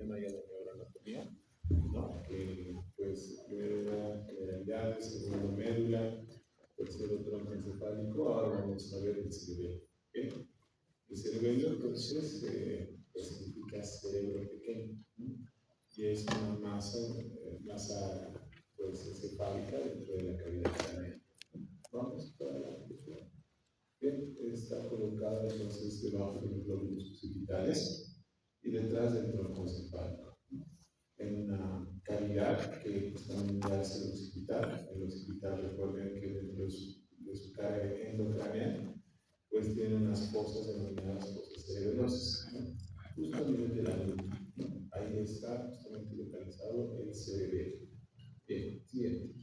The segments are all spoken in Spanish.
tema ya de neuroanatomía, ¿no? Que pues primero era generalidades, segundo médula, tercero tronco encefálico, ahora vamos a ver el cerebelo. ¿Okay? El cerebelo entonces significa cerebro pequeño, ¿no? Y es una masa pues, encefálica dentro de la cavidad craneal. Vamos para la cultura. Bien, está colocada entonces debajo de los glóbulos occipitales y detrás del tronco encefálico, ¿no? En una cavidad que justamente hace el occipital. El occipital, recuerden que dentro de su cara endocraneal, pues tiene unas fosas denominadas fosas cerebelosas, ¿no? Justo a nivel de la nuca, ¿no? Ahí está justamente localizado el cerebelo. Bien, siguiente.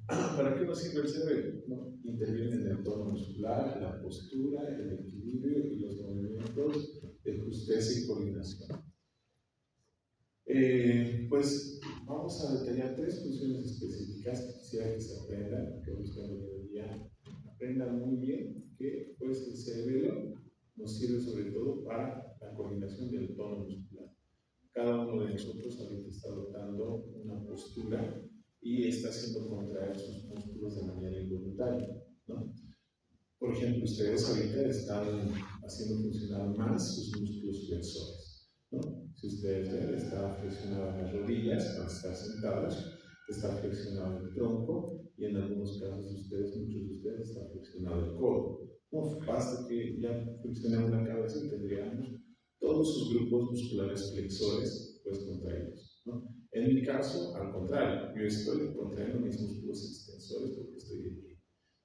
¿Para qué nos sirve el cerebelo? ¿No? Interviene en el tono muscular, la postura, el equilibrio y los movimientos de justeza y coordinación. Pues vamos a detallar tres funciones específicas que quisiera que se aprendan, que los día aprendan muy bien que pues, el cerebelo nos sirve sobre todo para la coordinación del tono muscular. Cada uno de nosotros ahorita está adoptando una postura y está haciendo contraer sus músculos de manera involuntaria, ¿no? Por ejemplo, ustedes ahorita están haciendo funcionar más sus músculos flexores, ¿no? Si ustedes ven, está flexionado las rodillas para estar sentados, está flexionado el tronco y en algunos casos muchos de ustedes está flexionado el codo. Basta que ya flexionemos la cabeza y tendríamos todos sus grupos musculares flexores pues contraídos, ¿no? En mi caso, al contrario, yo estoy contrayendo mis músculos extensores porque estoy de pie,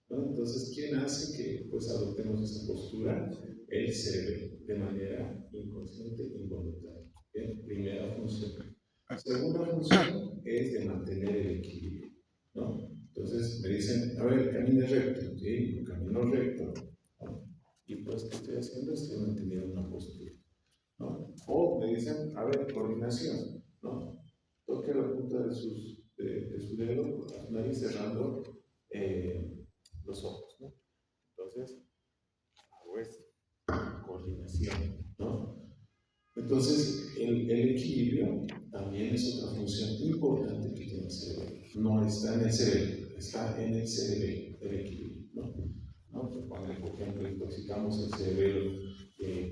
¿no? Entonces, ¿quién hace que pues adoptemos esa postura? El cerebro, de manera inconsciente e involuntaria. ¿Bien? Primera función. Segunda función es de mantener el equilibrio, ¿no? Entonces me dicen, a ver, camine recto, ¿sí? Yo camino recto, ¿no? Y pues, ¿qué estoy haciendo? Estoy manteniendo una postura, ¿no? O me dicen, a ver, coordinación, ¿no? Toque la punta de su dedo con la nariz cerrando los ojos, ¿no? Entonces, hago esto, coordinación, ¿no? Entonces, el equilibrio también es otra función importante que tiene el cerebro. No está en el cerebro, está en el cerebro, el equilibrio, ¿no? Cuando, por ejemplo, intoxicamos el cerebro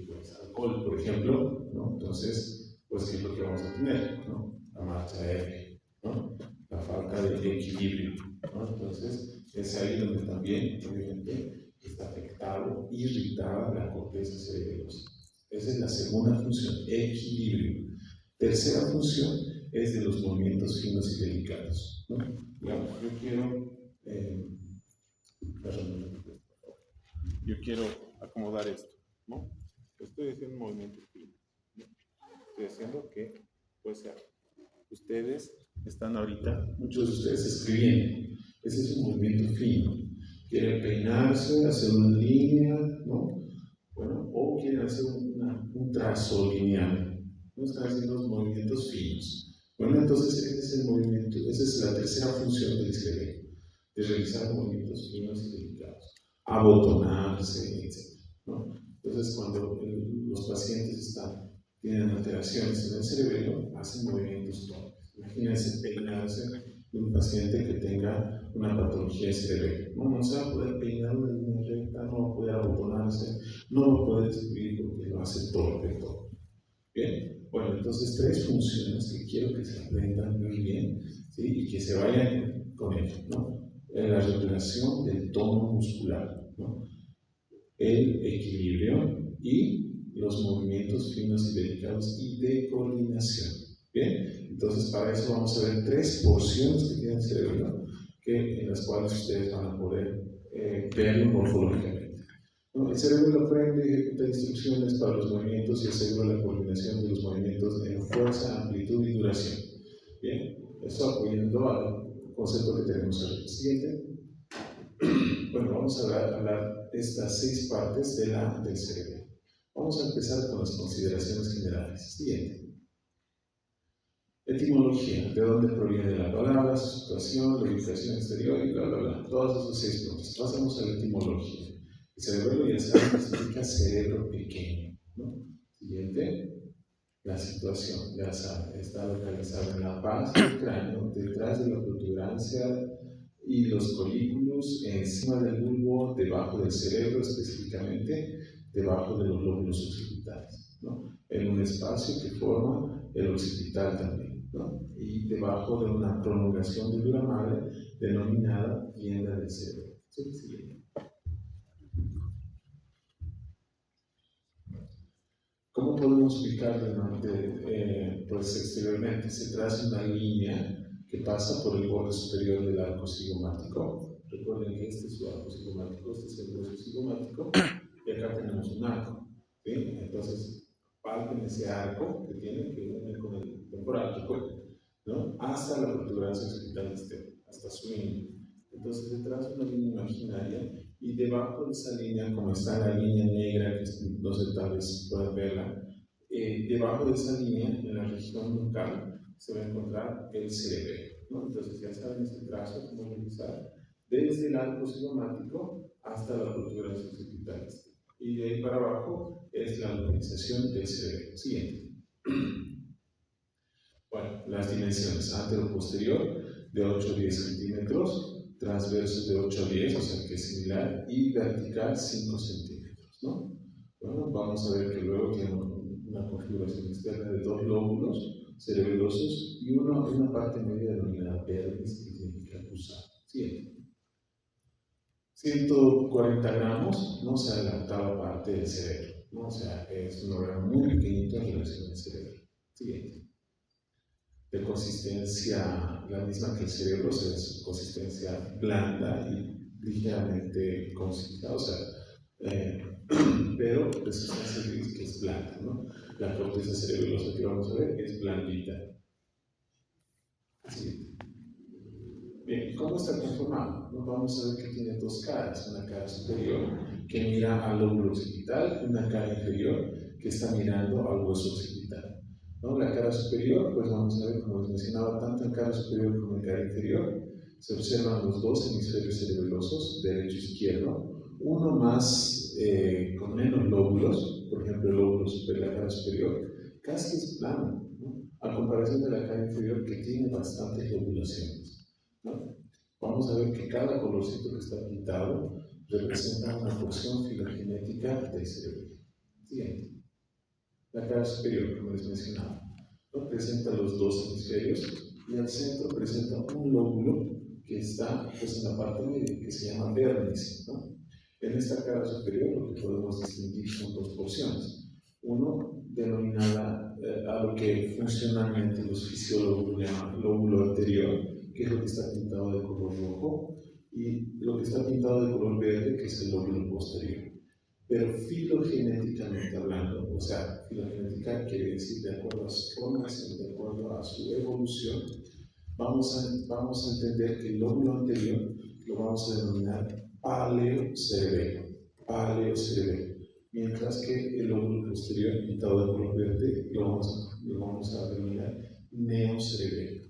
pues, alcohol, por ejemplo, ¿no? Entonces, pues, ¿qué es lo que vamos a tener? ¿No? La marcha F, ¿no? La falta de equilibrio, ¿no? Entonces, es ahí donde también, obviamente, está afectado, irritada la corteza cerebelosa. Esa es la segunda función, equilibrio. Tercera función es de los movimientos finos y delicados, ¿no? Yo quiero acomodar esto, ¿no? Estoy haciendo un movimiento fino, ¿no? Estoy haciendo que, pues, ustedes están ahorita, muchos de ustedes escribiendo. Ese es un movimiento fino. Quieren peinarse, hacer una línea, ¿no? Bueno, o quieren hacer un trazo lineal. No están haciendo los movimientos finos. Bueno, entonces ese es el movimiento, esa es la tercera función del cerebro, de realizar movimientos finos y delicados, abotonarse, etc., ¿no? Entonces, cuando los pacientes tienen alteraciones en el cerebro, hacen movimientos torpes. Imagínense peinarse de un paciente que tenga una patología cerebral. No se va a poder peinar una línea recta, no va a poder abotonarse, no va a poder escribir porque lo hace torpe todo. Bien, bueno, entonces tres funciones que quiero que se aprendan muy bien, ¿sí? Y que se vayan con ello, ¿no? La regulación del tono muscular, ¿no? El equilibrio y los movimientos finos y delicados y de coordinación. Bien, entonces para eso vamos a ver tres porciones que tiene el cerebro, en las cuales ustedes van a poder verlo morfológicamente. ¿No? El cerebro aprende y ejecuta instrucciones para los movimientos y asegura la coordinación de los movimientos en fuerza, amplitud y duración. Bien, eso apoyando al concepto que tenemos ahora. Siguiente. Bueno, vamos a hablar de estas 6 partes del cerebro. Vamos a empezar con las consideraciones generales. Siguiente. Etimología, de dónde proviene la palabra, su situación, la ubicación exterior y bla, bla, bla. Todos esos 6 puntos. Pasamos a la etimología. El cerebro ya saben que significa cerebro pequeño, ¿no? Siguiente. La situación, ya saben, está localizada en la base del cráneo, detrás de la protuberancia y los colículos, encima del bulbo, debajo del cerebro, específicamente debajo de los lóbulos occipitales, ¿no? En un espacio que forma el occipital también, ¿no? Y debajo de una prolongación de dura madre denominada tienda del cerebro. ¿Sí? ¿Cómo podemos ubicar pues exteriormente? Se traza una línea que pasa por el borde superior del arco cigomático. Recuerden que este es su arco cigomático, este es el hueso cigomático, y acá tenemos un arco. ¿Sí? Entonces, palpen ese arco que tiene que une con el temporal, ¿no? Hasta la protuberancia occipital externa, hasta su línea. Entonces, se traza una línea imaginaria y debajo de esa línea, como está la línea negra, que no sé, tal vez puedan verla, debajo de esa línea, en la región nucal, se va a encontrar el cerebelo, ¿no? Entonces ya saben este trazo, cómo realizar, desde el arco cigomático hasta la protuberancia occipital. Y de ahí para abajo es la localización del cerebelo. Siguiente. Bueno, las dimensiones antero-posterior de 8 a 10 centímetros, transversos de 8 a 10, o sea que es similar, y vertical 5 centímetros, ¿no? Bueno, vamos a ver que luego tiene una configuración externa de dos lóbulos cerebelosos y una parte media denominada pernis, que significa cruzado. Siguiente. 140 gramos, ¿no? O sea, la octava parte del cerebro, ¿no? O sea, es un órgano muy pequeñito en relación al cerebro. Siguiente. De consistencia la misma que el cerebro, o sea, es consistencia blanda y ligeramente consistente, o sea, pero de sustancia gris que es blanda, ¿no? La corteza cerebelosa que vamos a ver es blandita. Así. Bien, ¿cómo está conformado? Nos vamos a ver que tiene dos caras, una cara superior que mira al lóbulo occipital y una cara inferior que está mirando al hueso occipital. ¿No? La cara superior, pues vamos a ver, como les mencionaba, tanto en cara superior como en cara inferior, se observan los dos hemisferios cerebelosos, derecho e izquierdo, uno más con menos lóbulos, por ejemplo el lóbulo superior, la cara superior, casi es plano, ¿no? A comparación de la cara inferior que tiene bastantes lobulaciones, ¿no? Vamos a ver que cada colorcito que está pintado representa una porción filogenética del cerebro. Siguiente. La cara superior, como les mencionaba, ¿no? Presenta los dos hemisferios y al centro presenta un lóbulo que está pues, en la parte media, que se llama pernis, ¿no? En esta cara superior lo que podemos distinguir son dos porciones. Uno denominada a lo que funcionalmente los fisiólogos llaman lóbulo anterior, que es lo que está pintado de color rojo, y lo que está pintado de color verde, que es el lóbulo posterior. Pero filogenéticamente hablando, o sea, filogenética quiere decir de acuerdo a su formación, de acuerdo a su evolución, vamos a entender que el lóbulo anterior lo vamos a denominar paleocerebelo, mientras que el lóbulo posterior, pintado de color verde, lo vamos a denominar neocerebelo.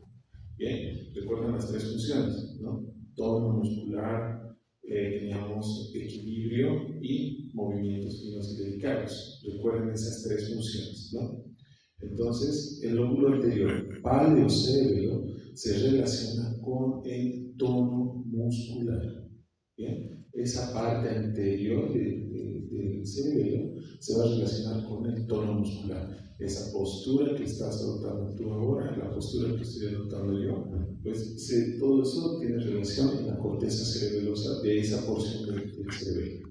Bien, recuerdan las tres funciones, ¿no? Tono muscular, teníamos equilibrio y movimientos finos y delicados. Recuerden esas tres funciones, ¿no? Entonces, el lóbulo anterior, paleocerebelo, se relaciona con el tono muscular. ¿Bien? Esa parte anterior del cerebelo se va a relacionar con el tono muscular. Esa postura que estás adoptando tú ahora, la postura que estoy adoptando yo, pues todo eso tiene relación en la corteza cerebelosa de esa porción del cerebelo.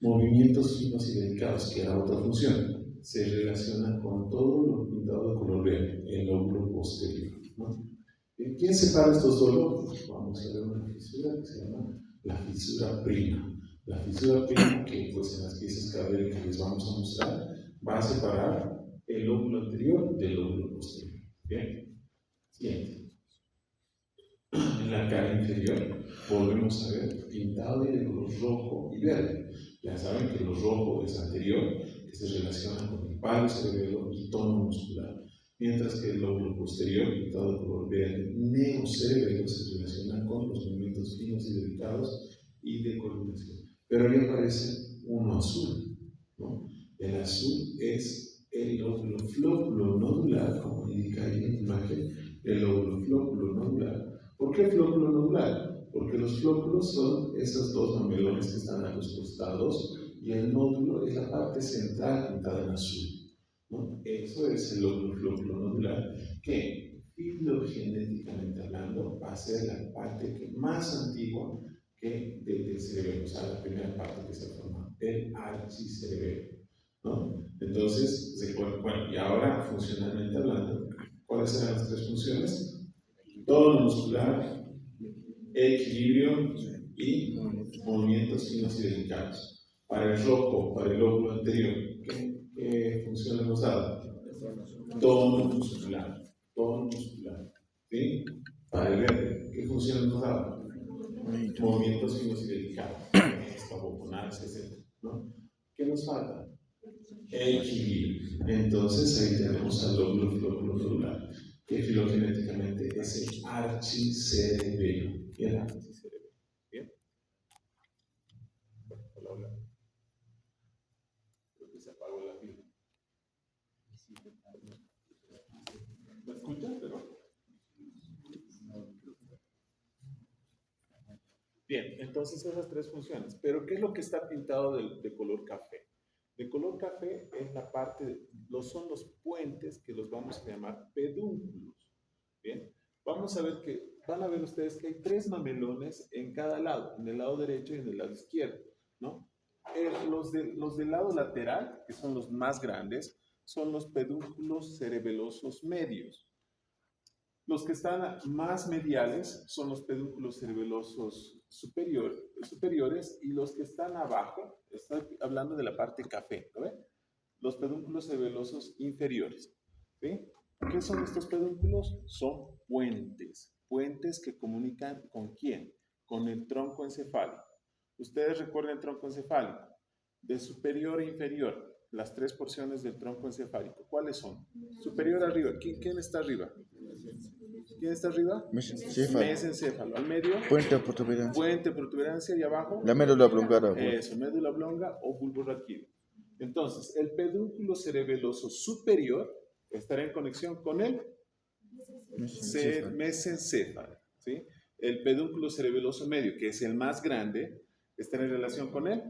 Movimientos finos y delicados, que era otra función, se relaciona con todo lo pintado de color verde, el lóbulo posterior, ¿no? ¿Quién separa estos dos lóbulos? Vamos a ver una fisura que se llama la fisura prima. La fisura prima, que pues en las piezas cadavéricas que les vamos a mostrar, va a separar el lóbulo anterior del lóbulo posterior. Bien. Siguiente. En la cara inferior volvemos a ver pintado de color rojo y verde. Ya saben que lo rojo es anterior, que se relaciona con el palo cerebelo y tono muscular, mientras que el lóbulo posterior, pintado de color verde, neocerebelo, se relaciona con los movimientos finos y delicados y de coordinación. Pero ahí aparece uno azul, ¿no? El azul es el lóbulo flóculo nodular, como indica ahí en la imagen, el lóbulo flóculo nodular. ¿Por qué flóculo nodular? Porque los flóculos son esos dos mamelones que están a los costados y el nódulo es la parte central pintada en azul, ¿no? Eso es el lóbulo flóculo nodular, que filogenéticamente hablando va a ser la parte más antigua del cerebelo, o sea, la primera parte que se forma, el archicerebelo, ¿no? Entonces, bueno, y ahora funcionalmente hablando, ¿cuáles eran las tres funciones? Tono muscular, equilibrio y movimientos finos y delicados. Para el rojo, para el lóbulo anterior, ¿qué función hemos dado? Tono muscular, ¿sí? Para el verde, ¿qué función hemos dado? Movimientos finos y delicados, escabotonarse, etc., ¿no? ¿Qué nos falta? Equilibrio. Entonces ahí tenemos al lóbulo flóculo nodular, que filogenéticamente es el archicerebelo. ¿Bien? Archicerebelo. ¿Bien? Hola, hola. Creo que se apagó la pila. ¿Me escuchan? Bien, entonces esas tres funciones. Pero ¿qué es lo que está pintado de color café? De color café es la parte, son los puentes que los vamos a llamar pedúnculos. Bien, vamos a ver van a ver ustedes que hay tres mamelones en cada lado, en el lado derecho y en el lado izquierdo, ¿no? Los del lado lateral, que son los más grandes, son los pedúnculos cerebelosos medios. Los que están más mediales son los pedúnculos cerebelosos superiores, y los que están abajo, estoy hablando de la parte café, ¿lo ven? Los pedúnculos cerebelosos inferiores, ¿sí? ¿Qué son estos pedúnculos? Son puentes que comunican ¿con quién? Con el tronco encefálico. Ustedes recuerden el tronco encefálico, de superior e inferior, las tres porciones del tronco encefálico. ¿Cuáles son? Superior arriba. ¿Quién está arriba? ¿Quién está arriba? Mesencéfalo. Al medio, puente protuberancia, y abajo, la médula oblongada. Eso, médula oblonga o bulbo raquídeo. Entonces, el pedúnculo cerebeloso superior estará en conexión con el mesencéfalo, ¿sí? El pedúnculo cerebeloso medio, que es el más grande, estará en relación con el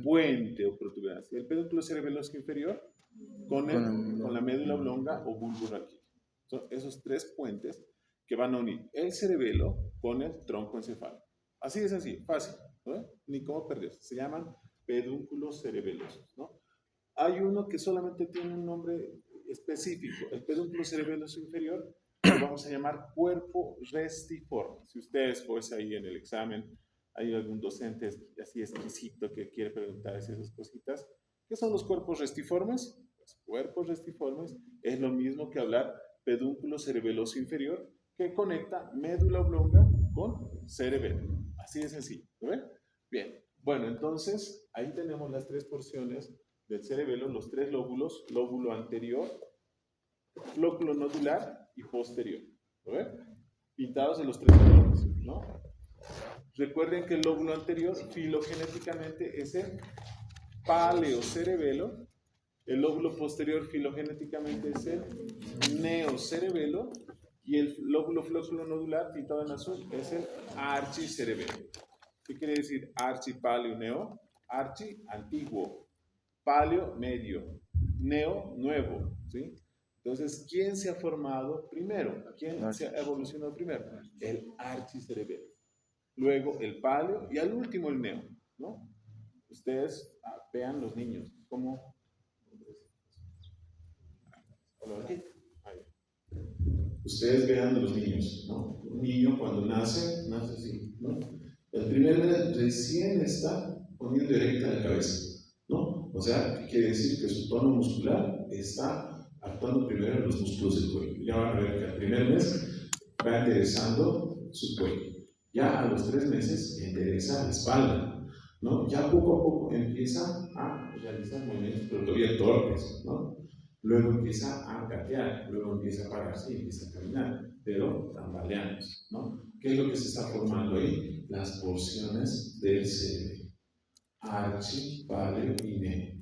puente o protuberancia. El pedúnculo cerebeloso inferior con la médula oblonga o bulbo raquídeo. Son esos tres puentes que van a unir el cerebelo con el tronco encefálico. Así de sencillo, fácil, ¿no? Ni cómo perderse. Se llaman pedúnculos cerebelosos, ¿no? Hay uno que solamente tiene un nombre específico, el pedúnculo cerebeloso inferior, lo vamos a llamar cuerpo restiforme. Si ustedes, pues, ahí en el examen, hay algún docente así exquisito que quiere preguntar esas cositas, ¿qué son los cuerpos restiformes? Los cuerpos restiformes es lo mismo que hablar pedúnculo cerebeloso inferior, que conecta médula oblonga con cerebelo. Así de sencillo, ¿lo ven? Bien, bueno, entonces ahí tenemos las tres porciones del cerebelo, los tres lóbulos, lóbulo anterior, lóbulo nodular y posterior, ¿lo ven? Pintados en los tres colores, ¿no? Recuerden que el lóbulo anterior filogenéticamente es el paleocerebelo. El lóbulo posterior filogenéticamente es el neocerebelo, y el lóbulo flóculo nodular, pintado en azul, es el archicerebelo. ¿Qué quiere decir archi, paleo, neo? Archi, antiguo; paleo, medio; neo, nuevo, ¿sí? Entonces, ¿quién se ha formado primero? ¿Quién se ha evolucionado primero? El archicerebelo. Luego el paleo y al último el neo, ¿no? Ustedes vean los niños, cómo... Ustedes vean a los niños, ¿no? Un niño cuando nace así, ¿no? El primer mes recién está poniendo erecta la cabeza, ¿no? O sea, ¿qué quiere decir? Que su tono muscular está actuando primero en los músculos del cuello. Ya van a ver que al primer mes va enderezando su cuello. Ya a los 3 meses endereza la espalda, ¿no? Ya poco a poco empieza a realizar movimientos, pero todavía torpes, ¿no? Luego empieza a gatear, luego empieza a pararse y empieza a caminar, pero tambaleándose, ¿no? ¿Qué es lo que se está formando ahí? Las porciones del cerebro, archi, paleo y neo,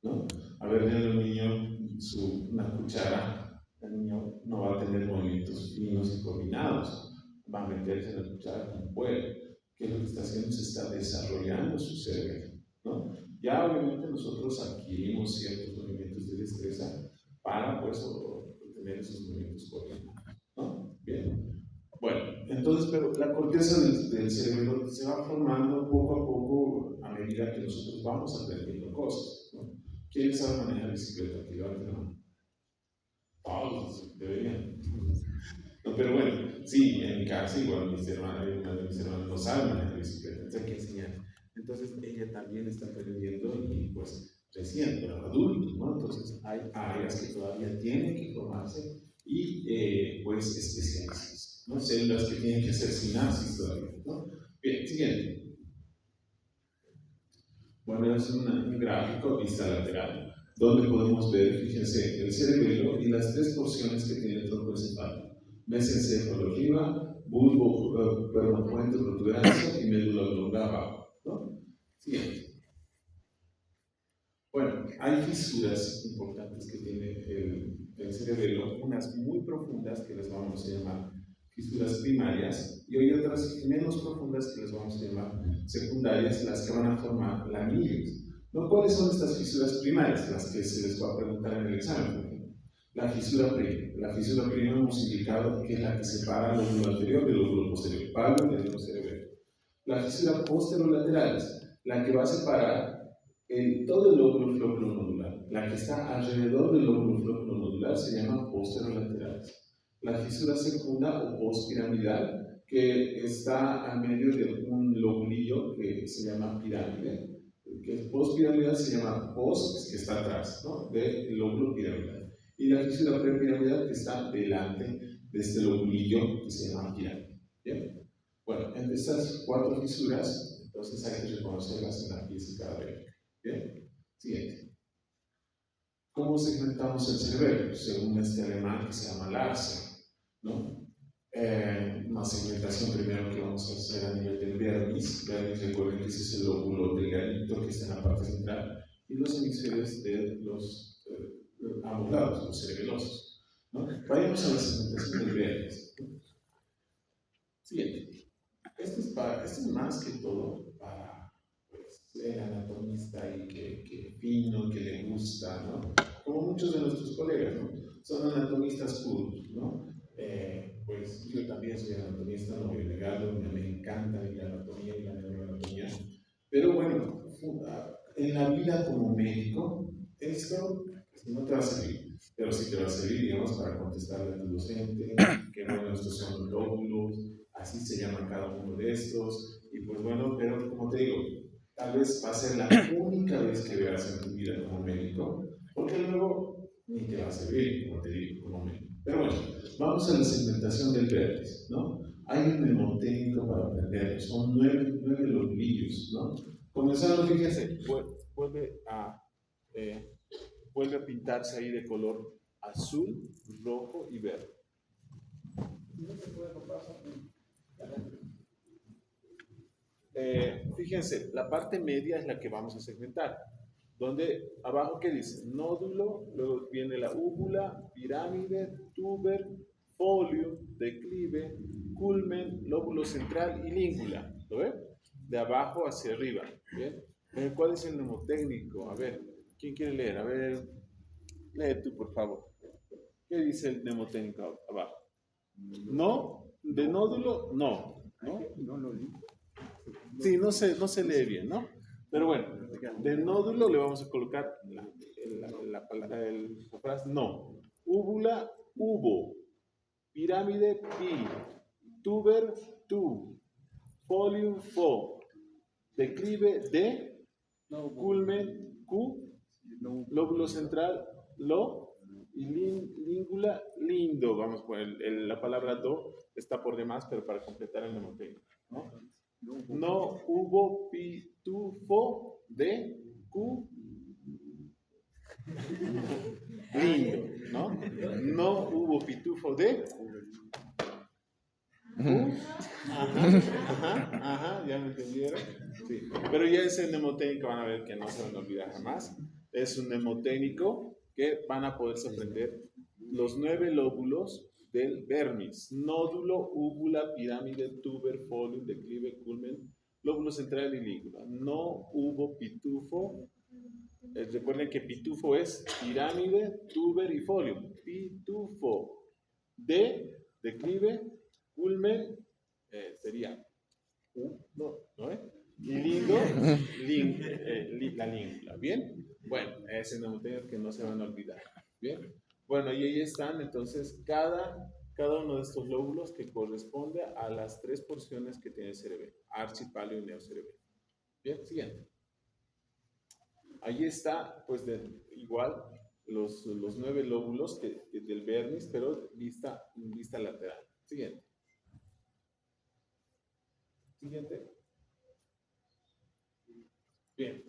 ¿no? A ver, vean los niños, una cuchara, el niño no va a tener movimientos finos y coordinados, va a meterse en la cuchara como puede. ¿Qué es lo que está haciendo? Se está desarrollando su cerebro, ¿no? Ya obviamente nosotros adquirimos ciertos movimientos de destreza para pues obtener esos movimientos coordinados, ¿no? Bien. Bueno, entonces, pero la corteza del cerebro se va formando poco a poco a medida que nosotros vamos aprendiendo cosas, ¿no? ¿Quiénes saben manejar bicicleta? Que levanten la mano. Todos deberían. No, pero bueno, sí, en mi casa igual mis hermanas no saben manejar bicicleta, entonces hay que enseñar. Entonces ella también está aprendiendo y pues recién, pero adulto, ¿no? Entonces hay áreas que todavía tienen que formarse y pues especializarse, ¿no? Células que tienen que hacer sinapsis todavía, ¿no? Bien, siguiente. Bueno, es un gráfico vista lateral, donde podemos ver, fíjense, el cerebelo y las tres porciones que tiene el tronco encefálico. Mesencéfalo arriba, bulbo, puente protuberancia y médula oblonga abajo, ¿no? Siguiente. Bueno, hay fisuras importantes que tiene el cerebelo, unas muy profundas que les vamos a llamar fisuras primarias y hay otras menos profundas que les vamos a llamar secundarias, las que van a formar lamillos. ¿No? ¿Cuáles son estas fisuras primarias? Las que se les va a preguntar en el examen. La fisura prima hemos indicado que es la que separa el lóbulo anterior del lóbulo posterior, palo y del cerebelo. La fisura posterolateral, la que va a separar todo el lóbulo flóculo-nodular. La que está alrededor del lóbulo flóculo-nodular se llama posterolaterales. La fisura segunda o postpiramidal, que está al medio de un lobulillo que se llama pirámide, que postpiramidal se llama post, que está atrás, ¿no? Del lóbulo piramidal. Y la fisura prepiramidal, que está delante de este lobulillo que se llama pirámide. ¿Bien? Bueno, entre estas cuatro fisuras, entonces hay que reconocerlas en la pieza cadavérica. Bien, siguiente. ¿Cómo segmentamos el cerebro? Según este alemán que se llama Larsen, ¿no? Una segmentación primero que vamos a hacer a nivel del vermis. Vermis, recuerden que ese es el lóbulo delgadito que está en la parte central y los hemisferios de los ambos lados, los cerebelosos, ¿no? Vayamos a la segmentación del vermis. Siguiente. Esto es más que todo para el anatomista y que fino, que le gusta, ¿no? Como muchos de nuestros colegas, ¿no? Son anatomistas puros, ¿no? Pues yo también soy anatomista, no voy a negarlo, me encanta la anatomía y la neuroanatomía, pero bueno, en la vida como médico, esto no te va a servir, pero sí te va a servir, digamos, para contestarle a tu docente, que bueno, estos son los lóbulos, así se llama cada uno de estos, y pues bueno, pero como te digo, tal vez va a ser la única vez que veas en tu vida como médico, porque luego ni te va a servir, como te digo, como médico. Pero bueno, vamos a la segmentación del vértice, ¿no? Hay un mnemotécnico para aprenderlo, son 9 lobulillos, ¿no? Comenzando, fíjense, vuelve a pintarse ahí de color azul, rojo y verde. No se puede pasar. Fíjense, la parte media es la que vamos a segmentar. Donde abajo, ¿qué dice? Nódulo, luego viene la úvula, pirámide, túber, folio, declive, culmen, lóbulo central y língula. ¿Lo ven? De abajo hacia arriba. ¿Bien? ¿Cuál es el mnemotécnico? A ver, ¿quién quiere leer? A ver, lee tú, por favor. ¿Qué dice el mnemotécnico abajo? ¿No? ¿De nódulo? No. ¿No? No lo leí. Sí, no se lee bien, ¿no? Pero bueno, de nódulo le vamos a colocar la frase no. Úvula, hubo. Pirámide, pi. Túber, tu. Folium, fo. Declive, de. Culmen, cu. Lóbulo central, lo. Y língula, lindo. Vamos a poner la palabra do, está por demás, pero para completar el mnemotécnico, ¿no? No hubo pitufo de cu lindo, ¿no? No hubo pitufo de ajá, ya me entendieron. Sí. Pero ya ese mnemotécnico van a ver que no se van a olvidar jamás. Es un mnemotécnico que van a poderse aprender los 9 lóbulos del vermis: nódulo, úvula, pirámide, tuber, folium, declive, culmen, lóbulo central y lígula. No hubo pitufo. Recuerden que pitufo es pirámide, tuber y folium. Pitufo. Declive, culmen, sería no, y lindo, la língula. ¿Bien? Bueno, ese es que no se van a olvidar. ¿Bien? Bueno, y ahí están entonces cada uno de estos lóbulos que corresponde a las 3 porciones que tiene el cerebelo: archi, paleo y neocerebelo. Bien, siguiente. Ahí está, pues, igual los 9 lóbulos del vermis, pero vista lateral. Siguiente. Siguiente. Bien.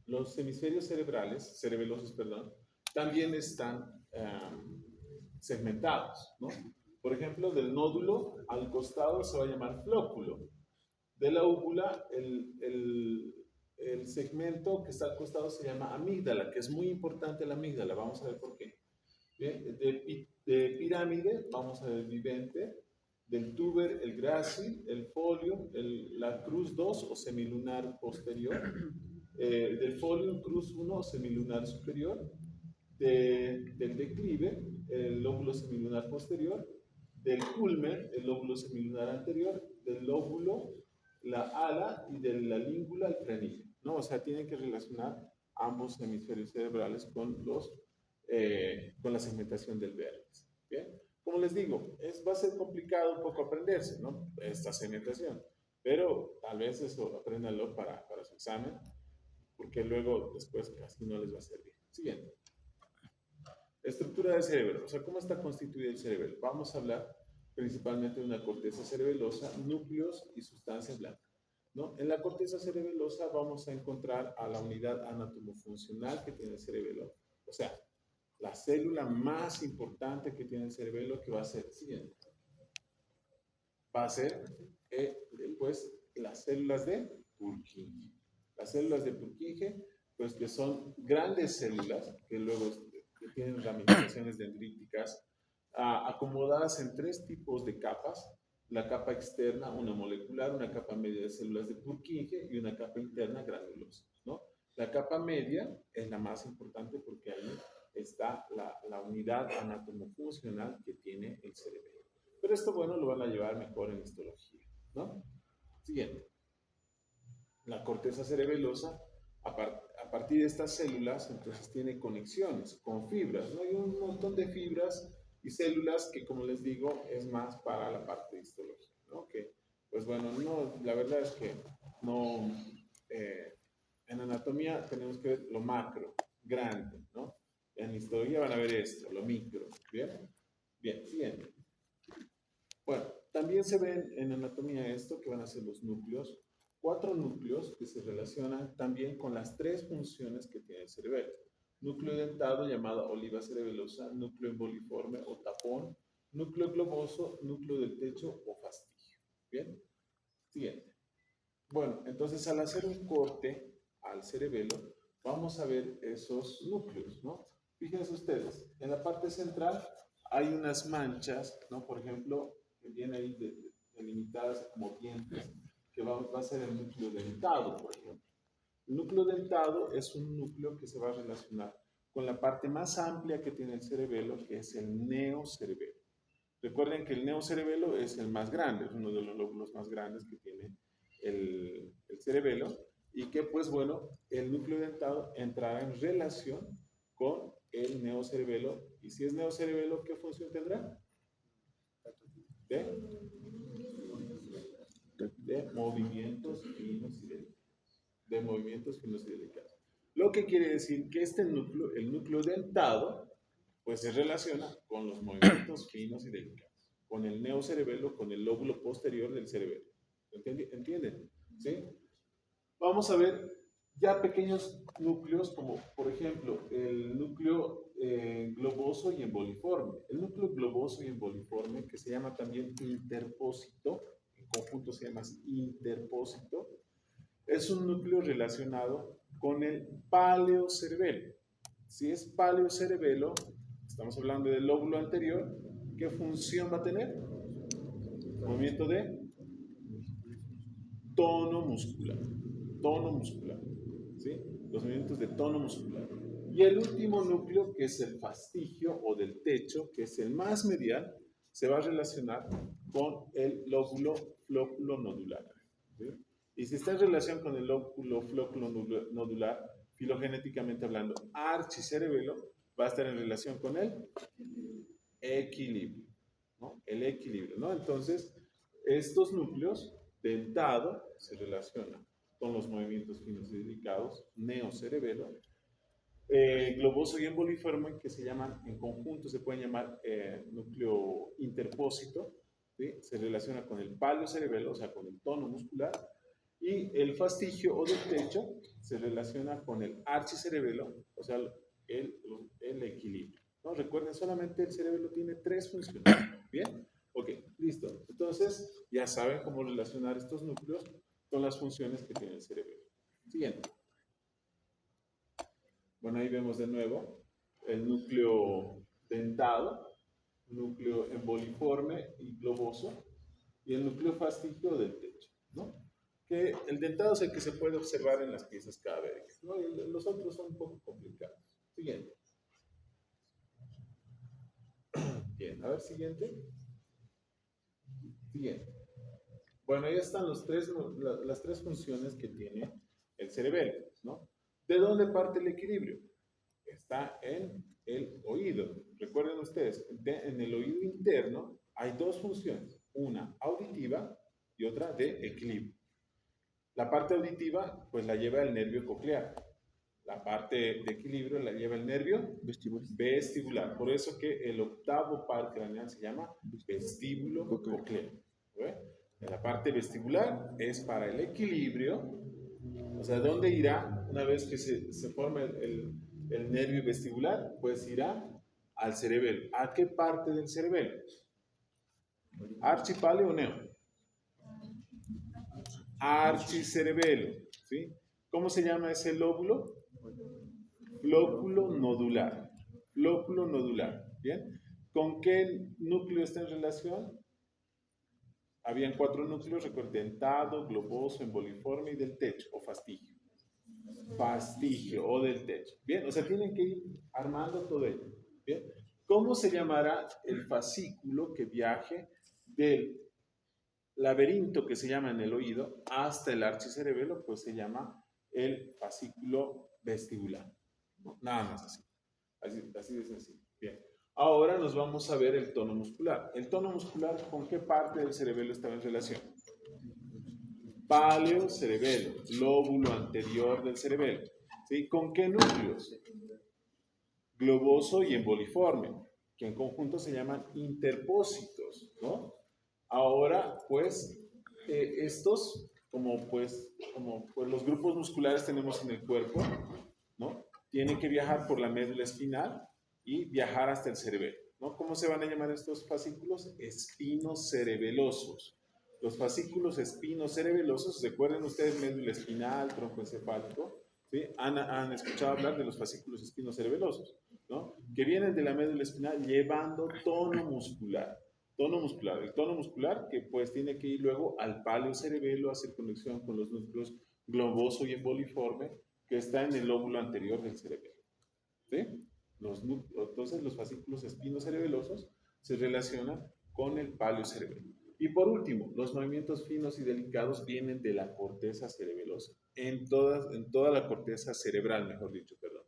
Los hemisferios cerebelosos, perdón, también están segmentados, ¿no? Por ejemplo, del nódulo al costado se va a llamar flóculo. De la úvula, el segmento que está al costado se llama amígdala, que es muy importante la amígdala. Vamos a ver por qué. Bien, de pirámide, vamos a ver el vivente. Del tuber, el grácil, el folium, la cruz 2 o semilunar posterior. Del folium, cruz 1 o semilunar superior. Del declive, el lóbulo semilunar posterior. Del culmen, el lóbulo semilunar anterior. Del lóbulo, la ala, y de la língula, el frenillo, ¿no? O sea, tienen que relacionar ambos hemisferios cerebrales con la segmentación del vermis. ¿Bien? Como les digo, va a ser complicado un poco aprenderse, ¿no? Esta segmentación, pero tal vez eso apréndanlo para su examen, porque luego después casi no les va a servir. Siguiente. Estructura del cerebro. O sea, ¿cómo está constituido el cerebro? Vamos a hablar principalmente de una corteza cerebelosa, núcleos y sustancia blanca, ¿no? En la corteza cerebelosa vamos a encontrar a la unidad anatomofuncional que tiene el cerebelo. O sea, la célula más importante que tiene el cerebelo, que va a ser siguiente. Va a ser, pues, las células de Purkinje. Las células de Purkinje, pues, que son grandes células, que luego que tienen ramificaciones dendríticas, acomodadas en 3 tipos de capas: la capa externa, una molecular; una capa media de células de Purkinje; y una capa interna granulosa, ¿no? La capa media es la más importante porque ahí está la unidad anatomofuncional que tiene el cerebro. Pero esto, bueno, lo van a llevar mejor en histología, ¿no? Siguiente. La corteza cerebelosa, a partir de estas células, entonces tiene conexiones con fibras, ¿no? Hay un montón de fibras y células que, como les digo, es más para la parte de histología, ¿no? Que, pues bueno, no, la verdad es que no, en anatomía tenemos que ver lo macro, grande, ¿no? En histología van a ver esto, lo micro, ¿bien? Bien, siguiente. Bueno, también se ven en anatomía esto, que van a ser los núcleos. 4 núcleos que se relacionan también con las 3 funciones que tiene el cerebelo: núcleo dentado, llamada oliva cerebelosa; núcleo emboliforme o tapón; núcleo globoso; núcleo del techo o fastigio. ¿Bien? Siguiente. Bueno, entonces, al hacer un corte al cerebelo, vamos a ver esos núcleos, ¿no? Fíjense ustedes, en la parte central hay unas manchas, ¿no? Por ejemplo, que vienen ahí delimitadas como dientes, que va a ser el núcleo dentado, por ejemplo. El núcleo dentado es un núcleo que se va a relacionar con la parte más amplia que tiene el cerebelo, que es el neocerebelo. Recuerden que el neocerebelo es el más grande, es uno de los lóbulos más grandes que tiene el cerebelo, y que, pues bueno, el núcleo dentado entrará en relación con el neocerebelo. Y si es neocerebelo, ¿qué función tendrá? De movimientos finos y delicados. De movimientos finos y delicados. Lo que quiere decir que este núcleo, el núcleo dentado, pues se relaciona con los movimientos finos y delicados, con el neocerebelo, con el lóbulo posterior del cerebelo. ¿Entienden? ¿Sí? Vamos a ver ya pequeños núcleos, como por ejemplo el núcleo globoso y emboliforme. El núcleo globoso y emboliforme, que se llama también interpósito, en conjunto se llama interpósito, es un núcleo relacionado con el paleocerebelo. Si es paleocerebelo, estamos hablando del lóbulo anterior, ¿qué función va a tener? Movimiento de tono muscular. Tono muscular. ¿Sí? Los movimientos de tono muscular. Y el último núcleo, que es el fastigio o del techo, que es el más medial, se va a relacionar con el lóbulo flóculo nodular. ¿Sí? Y si está en relación con el lóbulo flóculo nodular, filogenéticamente hablando, archicerebelo va a estar en relación con el equilibrio, ¿no? El equilibrio, ¿no? Entonces, estos núcleos dentado se relacionan con los movimientos finos y delicados, neocerebelo, globoso y emboliforme, que se llaman, en conjunto se pueden llamar núcleo interpósito, ¿sí? Se relaciona con el paleocerebelo, o sea, con el tono muscular, y el fastigio o del techo se relaciona con el archicerebelo, o sea, el equilibrio, ¿no? Recuerden, solamente el cerebelo tiene 3 funciones. ¿Bien? Ok, listo. Entonces, ya saben cómo relacionar estos núcleos con las funciones que tiene el cerebelo. Siguiente. Bueno, ahí vemos de nuevo el núcleo dentado, núcleo emboliforme y globoso, y el núcleo fastigio del techo, ¿no? Que el dentado es el que se puede observar en las piezas cadavéricas, ¿no? Y los otros son un poco complicados. Siguiente. Bien, a ver, siguiente. Siguiente. Bueno, ahí están las 3 funciones que tiene el cerebelo, ¿no? ¿De dónde parte el equilibrio? Está en el oído. Recuerden ustedes, en el oído interno hay 2 funciones, una auditiva y otra de equilibrio. La parte auditiva, pues la lleva el nervio coclear. La parte de equilibrio la lleva el nervio vestibular. Por eso que el octavo par craneal se llama vestíbulo coclear. En la parte vestibular es para el equilibrio, o sea, ¿dónde irá una vez que se forma el nervio vestibular? Pues irá al cerebelo. ¿A qué parte del cerebelo? ¿Archipaleo o neo? Archicerebelo. ¿Sí? ¿Cómo se llama ese lóbulo? Flóculo nodular. Flóculo nodular. ¿Bien? ¿Con qué núcleo está en relación? Habían 4 núcleos, recuerden, dentado, globoso, emboliforme y del techo, o fastigio. Fastigio, o del techo. Bien, o sea, tienen que ir armando todo ello. Bien, ¿cómo se llamará el fascículo que viaje del laberinto que se llama en el oído hasta el archicerebelo? Pues se llama el fascículo vestibular. Nada más así. Así de sencillo. Bien. Ahora nos vamos a ver el tono muscular. El tono muscular, ¿con qué parte del cerebelo estaba en relación? Paleocerebelo, lóbulo anterior del cerebelo. ¿Sí? ¿Con qué núcleos? Globoso y emboliforme, que en conjunto se llaman interpósitos, ¿no? Ahora, pues, estos, como los grupos musculares tenemos en el cuerpo, ¿no? Tienen que viajar por la médula espinal y viajar hasta el cerebelo, ¿no? ¿Cómo se van a llamar estos fascículos? Espinos cerebelosos. Los fascículos espinos cerebelosos, recuerden ustedes médula espinal, tronco encefálico, ¿sí? Han escuchado hablar de los fascículos espinos cerebelosos, ¿no? Que vienen de la médula espinal llevando tono muscular. Tono muscular. El tono muscular que pues tiene que ir luego al paleocerebelo a hacer conexión con los núcleos globoso y emboliforme que está en el lóbulo anterior del cerebelo. ¿Sí? Entonces los fascículos espinocerebelosos se relacionan con el paleocerebelo. Y por último, los movimientos finos y delicados vienen de la corteza cerebelosa, en toda la corteza cerebral, mejor dicho, perdón,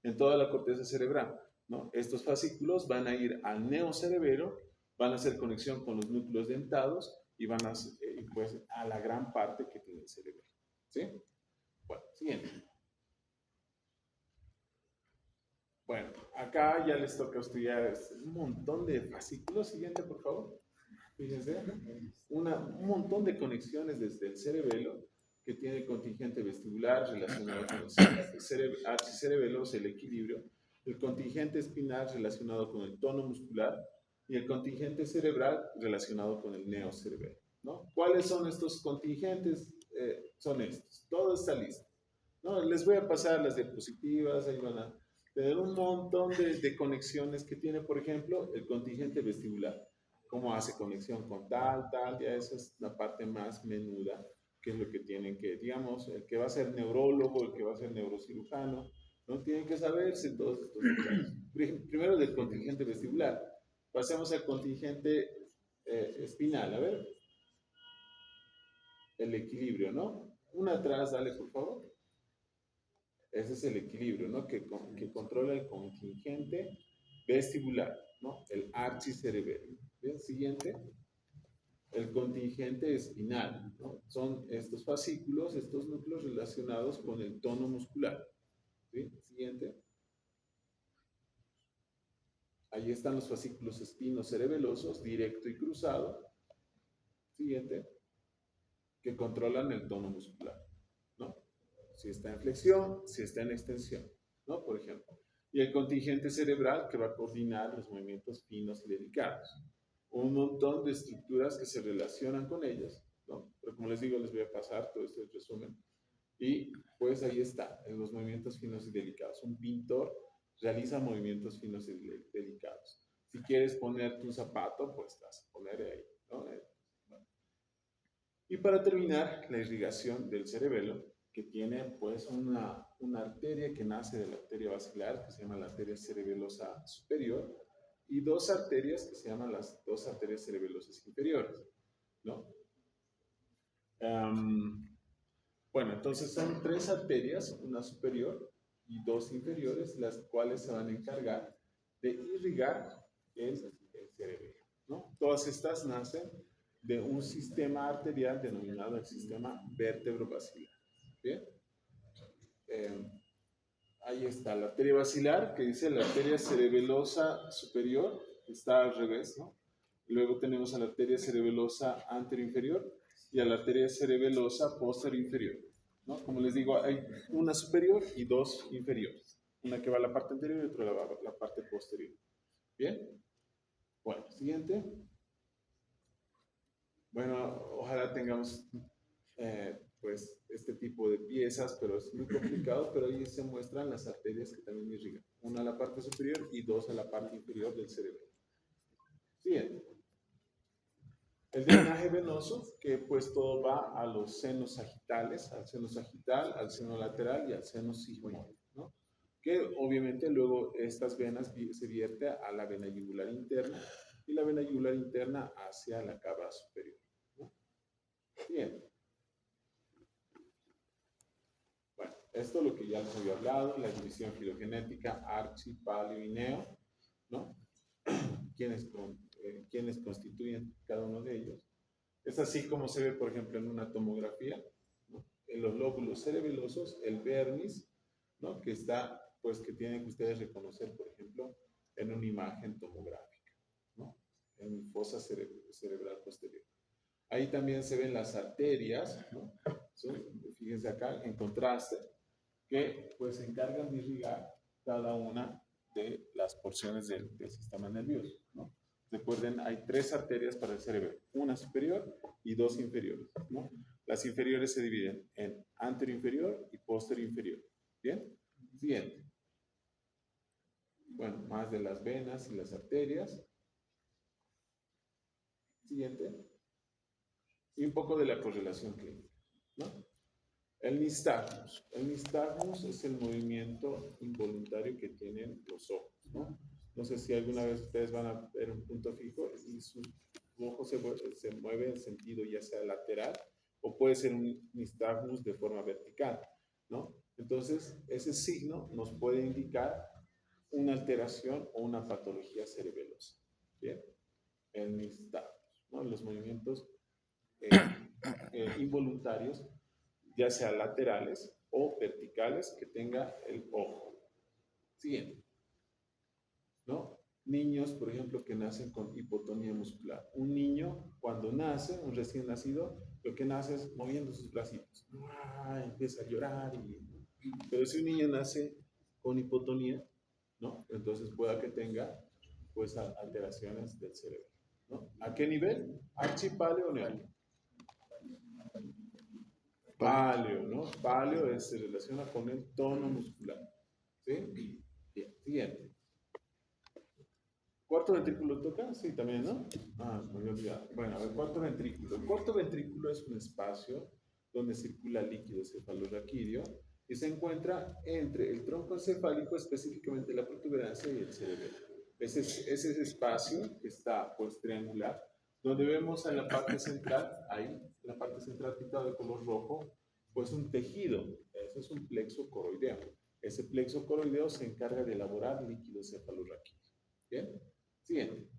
en toda la corteza cerebral, ¿no? Estos fascículos van a ir al neocerebelo, van a hacer conexión con los núcleos dentados y van a pues, a la gran parte que tiene el cerebro. ¿Sí? Bueno, siguiente. Bueno, acá ya les toca estudiar un montón de fascículos. Siguiente, por favor. Fíjense, un montón de conexiones desde el cerebelo que tiene el contingente vestibular relacionado con el archicerebelos, el equilibrio, el contingente espinal relacionado con el tono muscular y el contingente cerebral relacionado con el neocerebelo, ¿no? ¿Cuáles son estos contingentes? Son estos. Todo está listo. ¿no? Les voy a pasar las diapositivas, ahí van a tener un montón de conexiones que tiene, por ejemplo, el contingente vestibular. Cómo hace conexión con tal, tal, ya esa es la parte más menuda, que es lo que tienen que, digamos, el que va a ser neurólogo, el que va a ser neurocirujano, no tienen que saberse todos estos detalles. Primero del contingente vestibular. Pasemos al contingente espinal. A ver, el equilibrio, ¿no? Una atrás, dale, por favor. Ese es el equilibrio, ¿no? Que controla el contingente vestibular, ¿no? El archicerebelo. Bien, siguiente. El contingente espinal, ¿no? Son estos fascículos, estos núcleos relacionados con el tono muscular. ¿Sí? Siguiente. Ahí están los fascículos espinocerebelosos, directo y cruzado. Siguiente. Que controlan el tono muscular, ¿no? Si está en flexión, si está en extensión, ¿no? Por ejemplo. Y el contingente cerebral que va a coordinar los movimientos finos y delicados. Un montón de estructuras que se relacionan con ellas, ¿no? Pero como les digo, les voy a pasar todo este resumen. Y pues ahí está, en los movimientos finos y delicados. Un pintor realiza movimientos finos y delicados. Si quieres ponerte un zapato, pues te vas a poner ahí, ¿no? Y para terminar, la irrigación del cerebelo, que tiene pues una arteria que nace de la arteria basilar, que se llama la arteria cerebelosa superior, y dos arterias que se llaman las dos arterias cerebelosas inferiores, ¿no? Bueno, entonces son tres arterias, una superior y dos inferiores, las cuales se van a encargar de irrigar el cerebelo, ¿no? Todas estas nacen de un sistema arterial denominado el sistema vértebro-basilar. Bien, ahí está la arteria basilar, que dice la arteria cerebelosa superior, está al revés, ¿no? Luego tenemos a la arteria cerebelosa anterior-inferior y a la arteria cerebelosa posterior-inferior, ¿no? Como les digo, hay una superior y dos inferiores, una que va a la parte anterior y otra a la parte posterior. Bien, bueno, siguiente. Bueno, ojalá tengamos pues este tipo de piezas, pero es muy complicado, pero ahí se muestran las arterias que también irrigan, una a la parte superior y dos a la parte inferior del cerebro. Siguiente. El drenaje venoso, que pues todo va a los senos sagitales, al seno sagital, al seno lateral y al seno sigmoide, ¿no? Que obviamente luego estas venas se vierte a la vena yugular interna y la vena yugular interna hacia la cava superior, ¿no? Bien. Bueno, esto es lo que ya les había hablado, la división filogenética, archi, paleo y neo, ¿no? Quienes constituyen cada uno de ellos. Es así como se ve, por ejemplo, en una tomografía, ¿no? En los lóbulos cerebelosos, el vermis, ¿no? Que está, pues que tienen que ustedes reconocer, por ejemplo, en una imagen tomográfica, ¿no? En fosa cerebral posterior. Ahí también se ven las arterias, ¿no? Fíjense acá, en contraste, que pues se encargan de irrigar cada una de las porciones del sistema nervioso, ¿no? Recuerden, hay tres arterias para el cerebro, una superior y dos inferiores, ¿no? Las inferiores se dividen en anterior inferior y posterior inferior. ¿Bien? Siguiente. Bueno, más de las venas y las arterias. Siguiente. Y un poco de la correlación clínica, ¿no? El nistagmus. El nistagmus es el movimiento involuntario que tienen los ojos, ¿no? No sé si alguna vez ustedes van a ver un punto fijo y su ojo se mueve en sentido ya sea lateral o puede ser un nistagmus de forma vertical, ¿no? Entonces, ese signo nos puede indicar una alteración o una patología cerebelosa, ¿bien? El nistagmus, ¿no? Los movimientos involuntarios, ya sea laterales o verticales, que tenga el ojo. Siguiente, ¿no? Niños, por ejemplo, que nacen con hipotonía muscular. Un niño, cuando nace, un recién nacido, lo que nace es moviendo sus bracitos. Empieza a llorar. Pero si un niño nace con hipotonía, ¿no? Entonces pueda que tenga, pues, alteraciones del cerebro, ¿no? ¿A qué nivel? Archi, paleo o neo. Palio, ¿no? Palio se relaciona con el tono muscular. ¿Sí? Bien, siguiente. ¿Cuarto ventrículo toca? Sí, también, ¿no? Me había olvidado. Bueno, a ver, cuarto ventrículo. El cuarto ventrículo es un espacio donde circula líquido cefalorraquídeo y se encuentra entre el tronco encefálico, específicamente la protuberancia y el cerebelo. Ese espacio que está pues triangular, donde vemos en la parte central, ahí, en la parte central pintado de color rojo, pues un tejido, eso es un plexo coroideo. Ese plexo coroideo se encarga de elaborar líquido cefalorraquídeo. ¿Bien? Siguiente.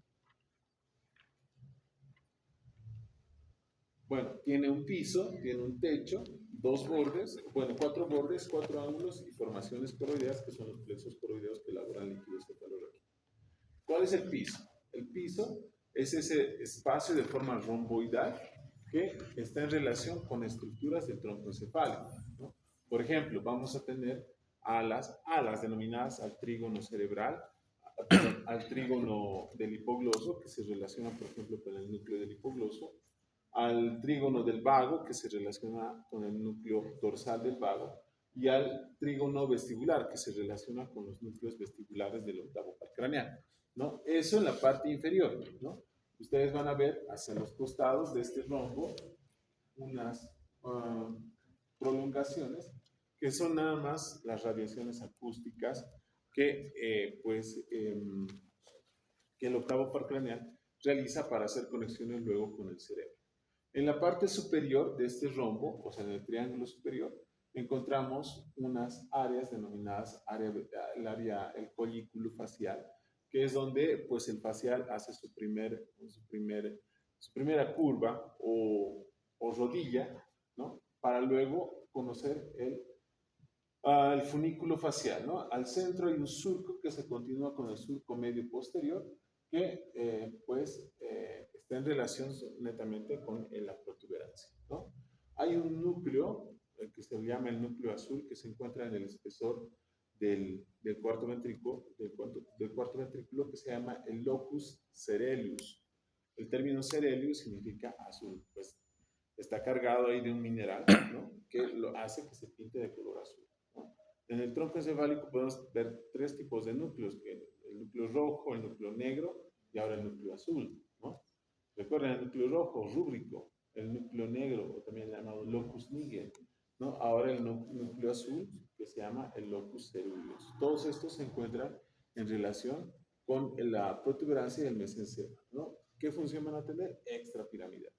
Bueno, tiene un piso, tiene un techo, dos bordes, bueno, cuatro bordes, cuatro ángulos y formaciones coroideas, que son los plexos coroideos que elaboran líquidos cefalorraquídeos. ¿Cuál es el piso? El piso es ese espacio de forma romboidal que está en relación con estructuras del tronco encefálico, ¿no? Por ejemplo, vamos a tener alas denominadas al trígono cerebral, al trígono del hipogloso, que se relaciona, por ejemplo, con el núcleo del hipogloso, al trígono del vago, que se relaciona con el núcleo dorsal del vago, y al trígono vestibular, que se relaciona con los núcleos vestibulares del octavo par craneal, ¿no? Eso en la parte inferior, ¿no? Ustedes van a ver hacia los costados de este rombo unas prolongaciones que son nada más las radiaciones acústicas que, que el octavo par craneal realiza para hacer conexiones luego con el cerebro. En la parte superior de este rombo, o sea, en el triángulo superior, encontramos unas áreas denominadas el colículo facial, que es donde pues, el facial hace su primera curva o rodilla, ¿no? Para luego conocer el funículo facial, ¿no? Al centro hay un surco que se continúa con el surco medio posterior, que está en relación netamente con la protuberancia, ¿no? Hay un núcleo, que se llama el núcleo azul, que se encuentra en el espesor del cuarto ventrículo, que se llama el locus coeruleus. El término coeruleus significa azul, pues está cargado ahí de un mineral, ¿no? Que lo hace que se pinte de color azul, ¿no? En el tronco encefálico podemos ver tres tipos de núcleos, el núcleo rojo, el núcleo negro y ahora el núcleo azul, ¿no? Recuerden, el núcleo rojo, rúbrico, el núcleo negro, o también llamado locus niger, ¿no? Ahora el núcleo azul, que se llama el locus coeruleus. Todos estos se encuentran en relación con la protuberancia y el mesencéfalo, ¿no? ¿Qué función van a tener? Extrapiramidal,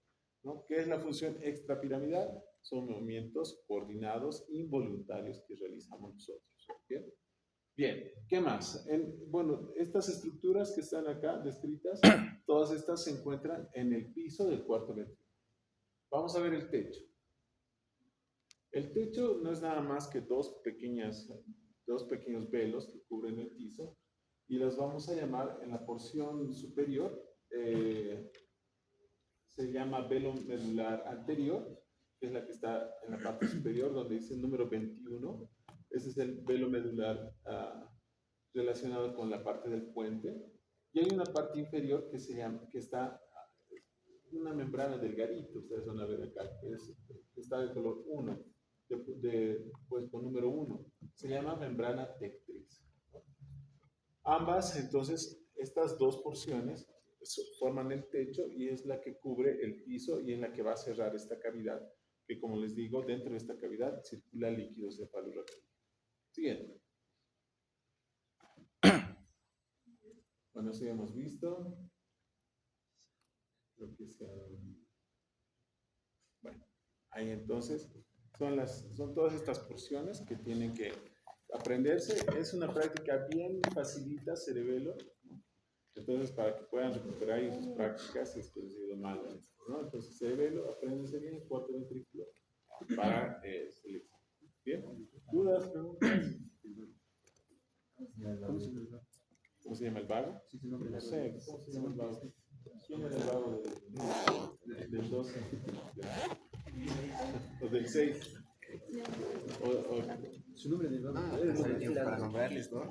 ¿no? ¿Qué es la función extrapiramidal? Son movimientos coordinados involuntarios que realizamos nosotros. ¿Bien? Bien, ¿qué más? Bueno, estas estructuras que están acá descritas, todas estas se encuentran en el piso del cuarto ventrículo. Vamos a ver el techo. El techo no es nada más que dos pequeños velos que cubren el piso y las vamos a llamar en la porción superior, se llama velo medular anterior, que es la que está en la parte superior donde dice el número 21. Ese es el velo medular relacionado con la parte del puente. Y hay una parte inferior que está una membrana delgadita, ustedes van a ver acá, que está de color 1, pues con número 1. Se llama membrana tectriz. Ambas, entonces, estas dos porciones forman el techo y es la que cubre el piso y es la que va a cerrar esta cavidad, que como les digo, dentro de esta cavidad circula líquido cefalorraquídeo. Siguiente. Bueno, eso ya hemos visto. Creo que bueno, ahí entonces son todas estas porciones que tienen que aprenderse. Es una práctica bien facilita, cerebelo, ¿no? Entonces, para que puedan recuperar ahí sus prácticas si es que les ha ido mal, ¿no? Entonces, cerebelo, apréndense bien, cuarto ventrículo, para selección. ¿Bien? ¿Dudas, preguntas? ¿Cómo se llama el vago? No sé, ¿cómo se llama el vago? ¿Quién era el vago del 12? ¿O del 6? Su nombre del vago. Para nombrarles, ¿no?